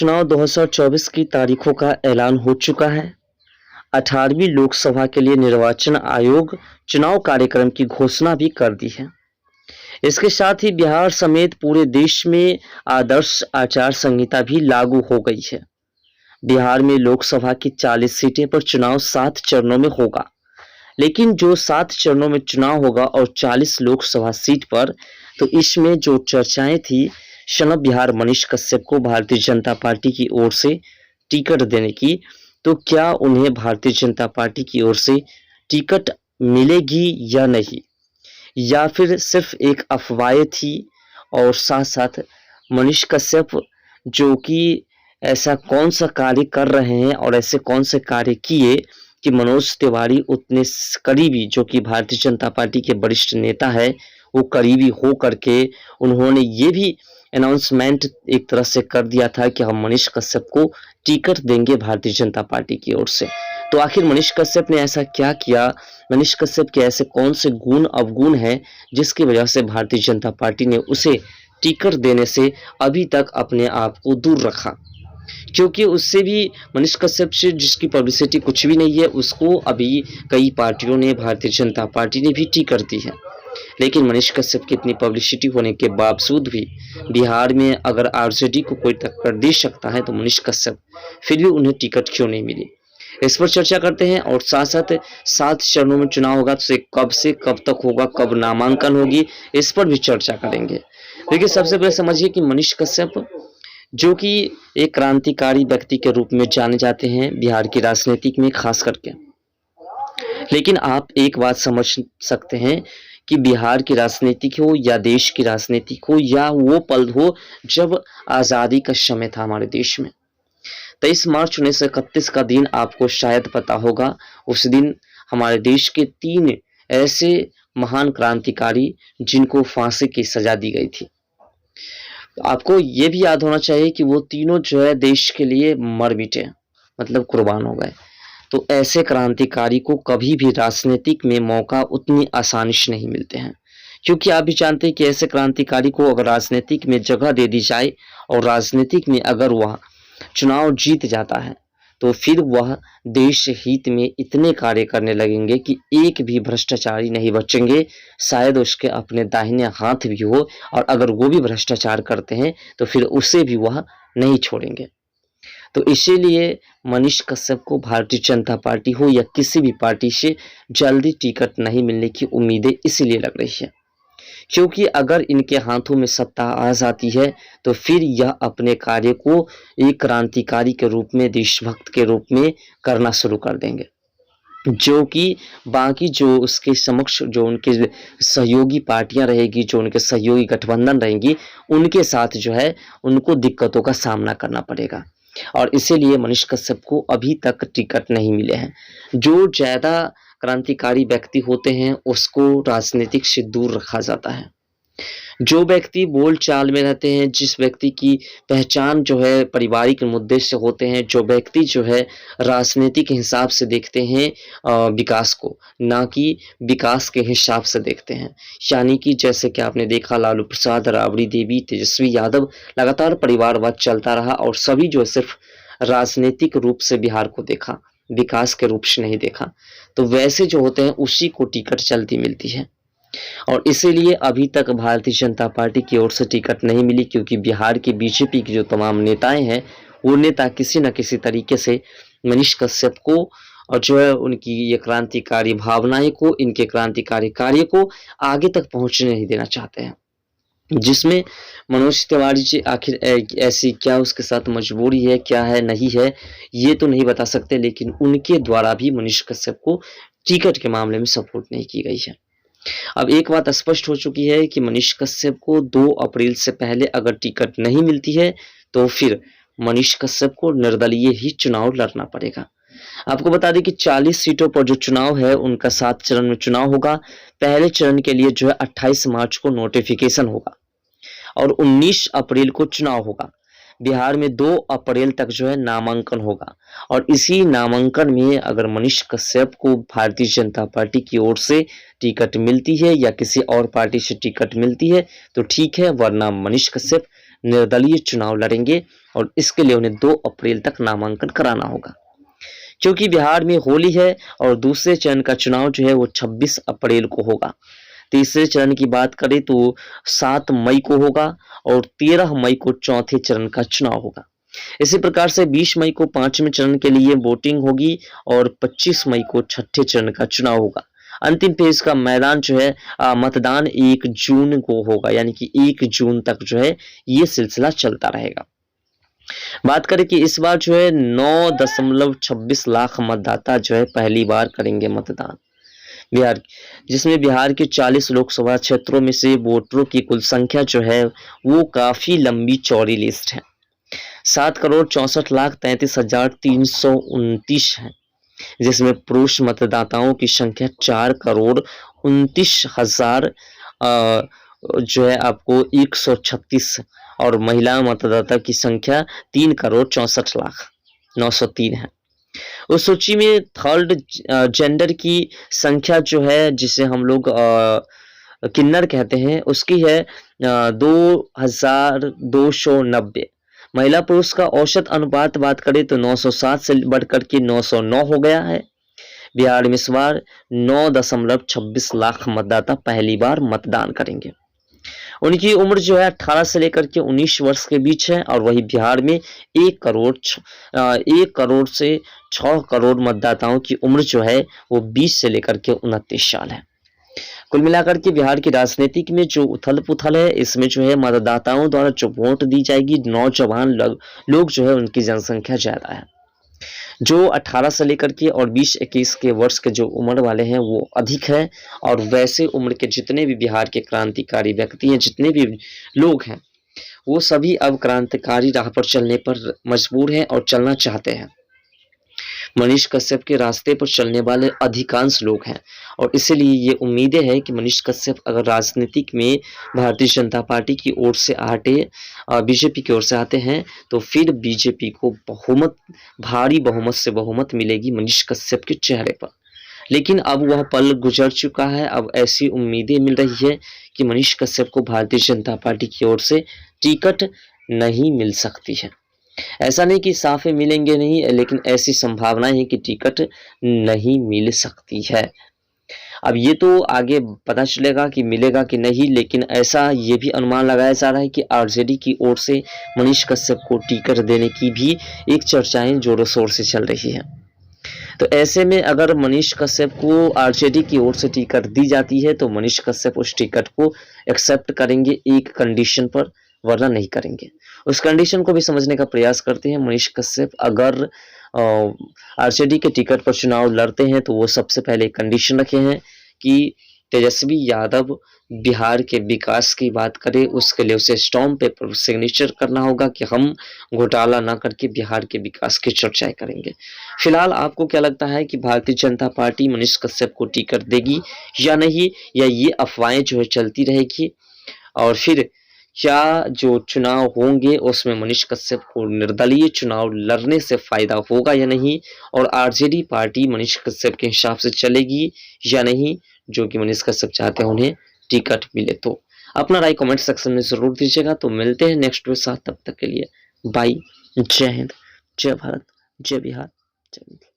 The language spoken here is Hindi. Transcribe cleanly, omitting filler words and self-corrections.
चुनाव 2024 की तारीखों का ऐलान हो चुका है। 18वीं लोकसभा के लिए निर्वाचन आयोग चुनाव कार्यक्रम की घोषणा भी कर दी है। इसके साथ ही बिहार समेत पूरे देश में आदर्श आचार संहिता भी लागू हो गई है। बिहार में लोकसभा की 40 सीटें पर चुनाव 7 चरणों में होगा, लेकिन जो 7 चरणों में चुनाव होगा और 40 लोकसभा सीट पर, तो इसमें जो चर्चाएं थी शनब बिहार मनीष कश्यप को भारतीय जनता पार्टी की ओर से टिकट देने की, तो क्या उन्हें भारतीय जनता पार्टी की ओर से टिकट मिलेगी या नहीं, या फिर सिर्फ एक अफवाह थी। और साथ साथ मनीष कश्यप जो कि ऐसा कौन सा कार्य कर रहे हैं और ऐसे कौन से कार्य किए कि मनोज तिवारी उतने करीबी, जो कि भारतीय जनता पार्टी के वरिष्ठ नेता है, वो करीबी हो करके उन्होंने ये भी अनाउंसमेंट एक तरह से कर दिया था कि हम मनीष कश्यप को टिकट देंगे भारतीय जनता पार्टी की ओर से। तो आखिर मनीष कश्यप ने ऐसा क्या किया, मनीष कश्यप के ऐसे कौन से गुण अवगुण हैं जिसकी वजह से भारतीय जनता पार्टी ने उसे टिकट देने से अभी तक अपने आप को दूर रखा, क्योंकि उससे भी मनीष कश्यप से जिसकी पब्लिसिटी कुछ भी नहीं है, उसको अभी कई पार्टियों ने, भारतीय जनता पार्टी ने भी टिकट दी है। लेकिन मनीष कश्यप की इतनी पब्लिसिटी होने के बावजूद भी बिहार में अगर आरजेडी को कोई टक्कर दे सकता है तो मनीष कश्यप, फिर भी उन्हें टिकट क्यों नहीं मिली, इस पर चर्चा करते हैं। और साथ साथ 7 चरणों में चुनाव होगा, तो से कब तक होगा, कब नामांकन होगी, इस पर भी चर्चा करेंगे। देखिए, सबसे पहले समझिए कि मनीष कश्यप जो कि एक क्रांतिकारी व्यक्ति के रूप में जाने जाते हैं बिहार की राजनीति में खास करके, लेकिन आप एक बात समझ सकते हैं कि बिहार की राजनीति हो या देश की राजनीति हो या वो पल हो जब आज़ादी का समय था हमारे देश में, 23 मार्च 1931 का दिन आपको शायद पता होगा। उस दिन हमारे देश के 3 ऐसे महान क्रांतिकारी जिनको फांसी की सजा दी गई थी। आपको ये भी याद होना चाहिए कि वो तीनों जो है देश के लिए मर मिटे, मतलब कुर्बान हो गए। तो ऐसे क्रांतिकारी को कभी भी राजनीतिक में मौका उतनी आसानी से नहीं मिलते हैं, क्योंकि आप भी जानते हैं कि ऐसे क्रांतिकारी को अगर राजनीतिक में जगह दे दी जाए और राजनीतिक में अगर वह चुनाव जीत जाता है, तो फिर वह देश हित में इतने कार्य करने लगेंगे कि एक भी भ्रष्टाचारी नहीं बचेंगे, शायद उसके अपने दाहिने हाथ भी हो, और अगर वो भी भ्रष्टाचार करते हैं तो फिर उसे भी वह नहीं छोड़ेंगे। तो इसीलिए मनीष कश्यप को भारतीय जनता पार्टी हो या किसी भी पार्टी से जल्दी टिकट नहीं मिलने की उम्मीदें इसीलिए लग रही है, क्योंकि अगर इनके हाथों में सत्ता आ जाती है तो फिर यह अपने कार्य को एक क्रांतिकारी के रूप में, देशभक्त के रूप में करना शुरू कर देंगे, जो कि बाकी जो उसके समक्ष जो उनके सहयोगी पार्टियां रहेगी, जो उनके सहयोगी गठबंधन रहेंगी, उनके साथ जो है उनको दिक्कतों का सामना करना पड़ेगा। और इसीलिए मनीष कश्यप को अभी तक टिकट नहीं मिले हैं। जो ज़्यादा क्रांतिकारी व्यक्ति होते हैं उसको राजनीतिक से दूर रखा जाता है। जो व्यक्ति बोल चाल में रहते हैं, जिस व्यक्ति की पहचान जो है पारिवारिक मुद्दे से होते हैं, जो व्यक्ति जो है राजनीति के हिसाब से देखते हैं विकास को, ना कि विकास के हिसाब से देखते हैं, यानी कि जैसे कि आपने देखा लालू प्रसाद, राबड़ी देवी, तेजस्वी यादव, लगातार परिवारवाद चलता रहा और सभी जो सिर्फ राजनीतिक रूप से बिहार को देखा, विकास के रूप से नहीं देखा। तो वैसे जो होते हैं उसी को टिकट जल्दी मिलती है, और इसीलिए अभी तक भारतीय जनता पार्टी की ओर से टिकट नहीं मिली, क्योंकि बिहार के बीजेपी के जो तमाम नेताएं हैं वो नेता किसी न किसी तरीके से मनीष कश्यप को और जो है उनकी ये क्रांतिकारी भावनाएं को, इनके क्रांतिकारी कार्य को आगे तक पहुंचने नहीं देना चाहते हैं। जिसमें मनोज तिवारी जी आखिर ऐसी क्या उसके साथ मजबूरी है, क्या है, नहीं है, ये तो नहीं बता सकते, लेकिन उनके द्वारा भी मनीष कश्यप को टिकट के मामले में सपोर्ट नहीं की गई है। अब एक बात स्पष्ट हो चुकी है कि मनीष कश्यप को 2 अप्रैल से पहले अगर टिकट नहीं मिलती है तो फिर मनीष कश्यप को निर्दलीय ही चुनाव लड़ना पड़ेगा। आपको बता दें कि 40 सीटों पर जो चुनाव है उनका 7 चरण में चुनाव होगा। पहले चरण के लिए जो है 28 मार्च को नोटिफिकेशन होगा और 19 अप्रैल को चुनाव होगा। बिहार में 2 अप्रैल तक जो है नामांकन होगा, और इसी नामांकन में अगर मनीष कश्यप को भारतीय जनता पार्टी की ओर से टिकट मिलती है या किसी और पार्टी से टिकट मिलती है तो ठीक है, वरना मनीष कश्यप निर्दलीय चुनाव लड़ेंगे और इसके लिए उन्हें 2 अप्रैल तक नामांकन कराना होगा। क्योंकि बिहार में होली है और दूसरे चरण का चुनाव जो है वो 26 अप्रैल को होगा। तीसरे चरण की बात करें तो 7 मई को होगा और 13 मई को चौथे चरण का चुनाव होगा। इसी प्रकार से 20 मई को 5वें चरण के लिए वोटिंग होगी और 25 मई को छठे चरण का चुनाव होगा। अंतिम फेज का मैदान जो है मतदान 1 जून को होगा, यानी कि 1 जून तक जो है ये सिलसिला चलता रहेगा। बात करें कि इस बार जो है 9.26 लाख मतदाता जो है पहली बार करेंगे मतदान बिहार, जिसमें बिहार के 40 लोकसभा क्षेत्रों में से वोटरों की कुल संख्या जो है वो काफी लंबी चौड़ी लिस्ट है। 7,64,33,329 है, जिसमें पुरुष मतदाताओं की संख्या 4,29,000 जो है आपको 136 और महिला मतदाता की संख्या 3,64,0903 है। उस सूची में थर्ड जेंडर की संख्या जो है जिसे हम लोग किन्नर कहते हैं उसकी है 2,290। महिला पुरुष का औसत अनुपात बात करें तो 907 से बढ़कर के 909 हो गया है। बिहार में इस बार 9.26 लाख मतदाता पहली बार मतदान करेंगे। उनकी उम्र जो है 18 से लेकर के 19 वर्ष के बीच है और वही बिहार में 1 करोड़ से 6 करोड़ मतदाताओं की उम्र जो है वो 20 से लेकर के 29 साल है। कुल मिलाकर के बिहार की राजनीति में जो उथल पुथल है इसमें जो है मतदाताओं द्वारा जो वोट दी जाएगी, नौजवान लोग जो है उनकी जनसंख्या ज्यादा है। जो 18 से लेकर के और 20-21 के वर्ष के जो उम्र वाले हैं वो अधिक है और वैसे उम्र के जितने भी बिहार के क्रांतिकारी व्यक्ति हैं, जितने भी लोग हैं, वो सभी अब क्रांतिकारी राह पर चलने पर मजबूर हैं और चलना चाहते हैं। मनीष कश्यप के रास्ते पर चलने वाले अधिकांश लोग हैं और इसीलिए ये उम्मीदें हैं कि मनीष कश्यप अगर राजनीतिक में भारतीय जनता पार्टी की ओर से बीजेपी की ओर से आते हैं तो फिर बीजेपी को भारी बहुमत से बहुमत मिलेगी मनीष कश्यप के चेहरे पर। लेकिन अब वह पल गुजर चुका है। अब ऐसी उम्मीदें मिल रही है कि मनीष कश्यप को भारतीय जनता पार्टी की ओर से टिकट नहीं मिल सकती है। ऐसा नहीं कि साफे मिलेंगे नहीं, लेकिन ऐसी संभावनाएं हैं कि टिकट नहीं मिल सकती है। अब ये तो आगे पता चलेगा कि मिलेगा कि नहीं, लेकिन ऐसा ये भी अनुमान लगाया जा रहा है कि आरजेडी की ओर से मनीष कश्यप को टिकट देने की भी एक चर्चाएं जोरों शोर से चल रही है। तो ऐसे में अगर मनीष कश्यप को आरजेडी की ओर से टिकट दी जाती है तो मनीष कश्यप उस टिकट को एक्सेप्ट करेंगे एक कंडीशन पर, वरना नहीं करेंगे। उस कंडीशन को भी समझने का प्रयास करते हैं। मनीष कश्यप अगर आरजेडी के टिकट पर चुनाव लड़ते हैं तो वो सबसे पहले कंडीशन रखे हैं कि तेजस्वी यादव बिहार के विकास की बात करें, उसके लिए उसे स्टॉम्प पेपर पर सिग्नेचर करना होगा कि हम घोटाला ना करके बिहार के विकास की चर्चाएं करेंगे। फिलहाल आपको क्या लगता है कि भारतीय जनता पार्टी मनीष कश्यप को टिकट देगी या नहीं, या ये अफवाहें जो है चलती रहेगी? और फिर क्या जो चुनाव होंगे उसमें मनीष कश्यप को निर्दलीय चुनाव लड़ने से फायदा होगा या नहीं, और आरजेडी पार्टी मनीष कश्यप के हिसाब से चलेगी या नहीं, जो कि मनीष कश्यप चाहते हैं उन्हें टिकट मिले? तो अपना राय कमेंट सेक्शन में जरूर दीजिएगा। तो मिलते हैं नेक्स्ट वीडियो साथ, तब तक के लिए बाय। जय हिंद, जय भारत, जय बिहार, जय मिथिला।